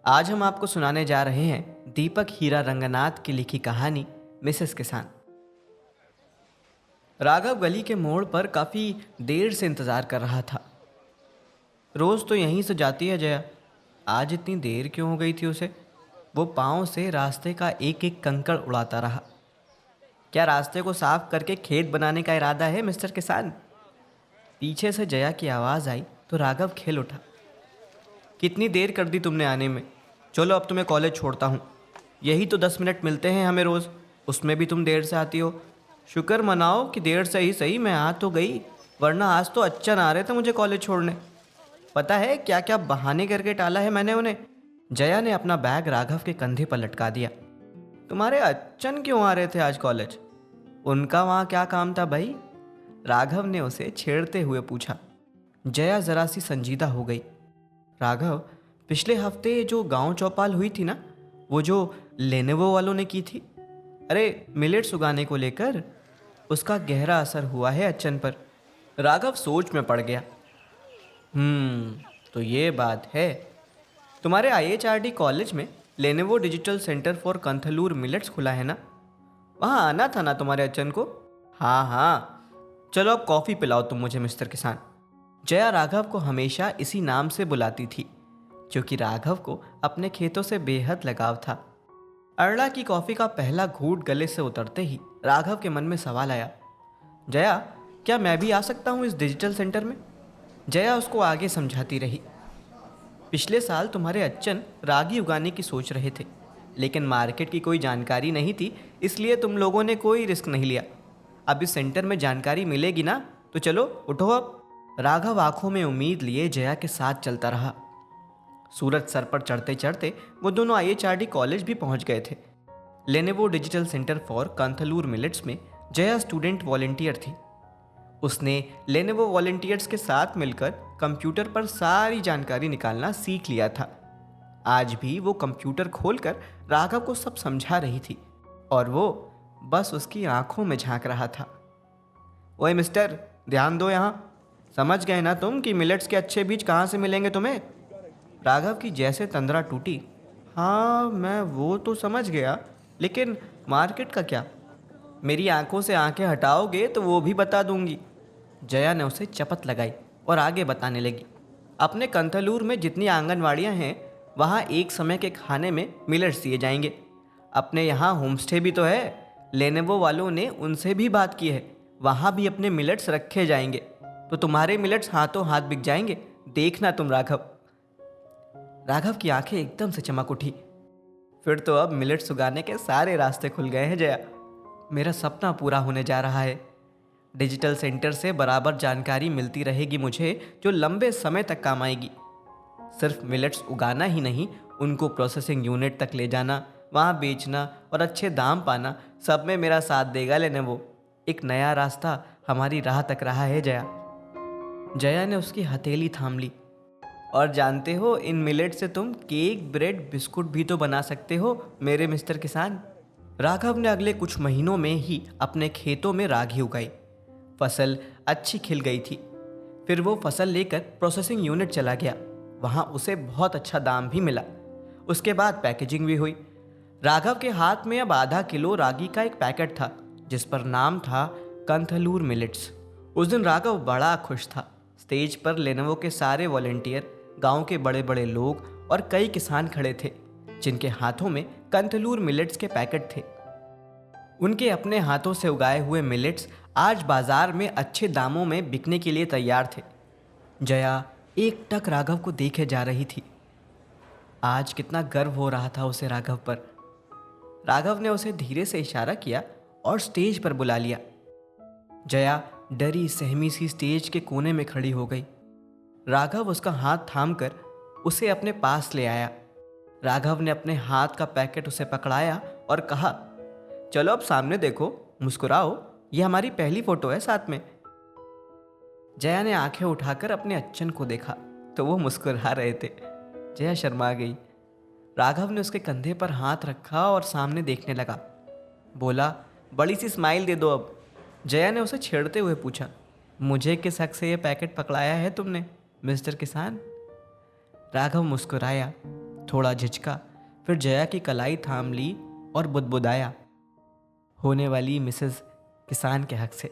आज हम आपको सुनाने जा रहे हैं दीपक हीरा रंगनाथ की लिखी कहानी मिसेस किसान। राघव गली के मोड़ पर काफ़ी देर से इंतज़ार कर रहा था। रोज़ तो यहीं से जाती है जया, आज इतनी देर क्यों हो गई थी उसे। वो पाँव से रास्ते का एक एक कंकड़ उड़ाता रहा। क्या रास्ते को साफ करके खेत बनाने का इरादा है मिस्टर किसान? पीछे से जया की आवाज़ आई तो राघव खेल उठा। कितनी देर कर दी तुमने आने में। चलो अब तुम्हें कॉलेज छोड़ता हूँ। यही तो 10 मिनट मिलते हैं हमें रोज़, उसमें भी तुम देर से आती हो। शुक्र मनाओ कि देर से ही सही मैं आ तो गई, वरना आज तो अच्छा ना आ रहे थे मुझे कॉलेज छोड़ने। पता है क्या क्या बहाने करके टाला है मैंने उन्हें। जया ने अपना बैग राघव के कंधे पर लटका दिया। तुम्हारे अच्छन क्यों आ रहे थे आज कॉलेज? उनका वहाँ क्या काम था भाई? राघव ने उसे छेड़ते हुए पूछा। जया जरा सी संजीदा हो गई। राघव, पिछले हफ्ते जो गांव चौपाल हुई थी ना, वो जो लेनेवो वालों ने की थी, अरे मिलेट्स उगाने को लेकर, उसका गहरा असर हुआ है अच्छन पर। राघव सोच में पड़ गया। तो ये बात है। तुम्हारे आईएचआरडी कॉलेज में Lenovo digital centre for Kanthalloor millets खुला है ना? वहाँ आना था ना तुम्हारे अच्छन को? हाँ हाँ, चलो अब कॉफ़ी पिलाओ तुम मुझे मिस्टर किसान। जया राघव को हमेशा इसी नाम से बुलाती थी, क्योंकि राघव को अपने खेतों से बेहद लगाव था। अरला की कॉफ़ी का पहला घूंट गले से उतरते ही राघव के मन में सवाल आया, जया, क्या मैं भी आ सकता हूँ इस डिजिटल सेंटर में? जया उसको आगे समझाती रही। पिछले साल तुम्हारे अच्छन रागी उगाने की सोच रहे थे, लेकिन मार्केट की कोई जानकारी नहीं थी, इसलिए तुम लोगों ने कोई रिस्क नहीं लिया। अब इस सेंटर में जानकारी मिलेगी ना, तो चलो उठो अब। राघव आंखों में उम्मीद लिए जया के साथ चलता रहा। सूरज सर पर चढ़ते चढ़ते वो दोनों आईएचआरडी कॉलेज भी पहुंच गए थे। Lenovo digital centre for Kanthalloor millets में जया स्टूडेंट वॉलेंटियर थी। उसने लेनेवो वॉलेंटियर्स के साथ मिलकर कंप्यूटर पर सारी जानकारी निकालना सीख लिया था। आज भी वो कंप्यूटर खोलकर राघव को सब समझा रही थी और वो बस उसकी आंखों में झांक रहा था। ओए मिस्टर, ध्यान दो यहाँ। समझ गए ना तुम कि मिलेट्स के अच्छे बीज कहाँ से मिलेंगे तुम्हें? राघव की जैसे तंद्रा टूटी। हाँ मैं वो तो समझ गया, लेकिन मार्केट का क्या? मेरी आंखों से आंखें हटाओगे तो वो भी बता दूंगी। जया ने उसे चपत लगाई और आगे बताने लगी। अपने कंथलूर में जितनी आंगनवाड़ियाँ हैं, वहाँ एक समय के खाने में मिलेट्स दिए जाएंगे। अपने यहाँ होमस्टे भी तो है, लेनेवो वालों ने उनसे भी बात की है, वहाँ भी अपने मिलेट्स रखे जाएंगे। तो तुम्हारे मिलेट्स हाथों हाथ बिक जाएंगे, देखना तुम राघव। राघव की आंखें एकदम से चमक उठी। फिर तो अब मिलेट्स उगाने के सारे रास्ते खुल गए हैं जया। मेरा सपना पूरा होने जा रहा है। डिजिटल सेंटर से बराबर जानकारी मिलती रहेगी मुझे, जो लंबे समय तक काम आएगी। सिर्फ मिलेट्स उगाना ही नहीं, उनको प्रोसेसिंग यूनिट तक ले जाना, वहाँ बेचना और अच्छे दाम पाना, सब में मेरा साथ देगा लेनेवो। एक नया रास्ता हमारी राह तक रहा है जया। जया ने उसकी हथेली थाम ली। और जानते हो, इन मिलेट से तुम केक, ब्रेड, बिस्कुट भी तो बना सकते हो मेरे मिस्टर किसान। राघव ने अगले कुछ महीनों में ही अपने खेतों में रागी उगाई। फसल अच्छी खिल गई थी। फिर वो फसल लेकर प्रोसेसिंग यूनिट चला गया, वहाँ उसे बहुत अच्छा दाम भी मिला। उसके बाद पैकेजिंग भी हुई। राघव के हाथ में अब आधा किलो रागी का एक पैकेट था, जिस पर नाम था कंथलूर मिलेट्स। उस दिन राघव बड़ा खुश था। स्टेज पर लेनेवो के सारे वॉलेंटियर, गांव के बड़े बड़े लोग और कई किसान खड़े थे, जिनके हाथों में कंथलूर मिलेट्स के पैकेट थे। उनके अपने हाथों से उगाए हुए मिलेट्स आज बाजार में अच्छे दामों में बिकने के लिए तैयार थे। जया एक टक राघव को देखे जा रही थी। आज कितना गर्व हो रहा था उसे राघव पर। राघव ने उसे धीरे से इशारा किया और स्टेज पर बुला लिया। जया डरी सहमी सी स्टेज के कोने में खड़ी हो गई। राघव उसका हाथ थामकर उसे अपने पास ले आया। राघव ने अपने हाथ का पैकेट उसे पकड़ाया और कहा, चलो अब सामने देखो, मुस्कुराओ, ये हमारी पहली फोटो है साथ में। जया ने आंखें उठाकर अपने अच्छन को देखा तो वो मुस्कुरा रहे थे। जया शर्मा गई। राघव ने उसके कंधे पर हाथ रखा और सामने देखने लगा। बोला, बड़ी सी स्माइल दे दो अब। जया ने उसे छेड़ते हुए पूछा, मुझे किस हक से ये पैकेट पकड़ाया है तुमने मिस्टर किसान? राघव मुस्कुराया, थोड़ा झिझका, फिर जया की कलाई थाम ली और बुदबुदाया, होने वाली मिसेस किसान के हक से।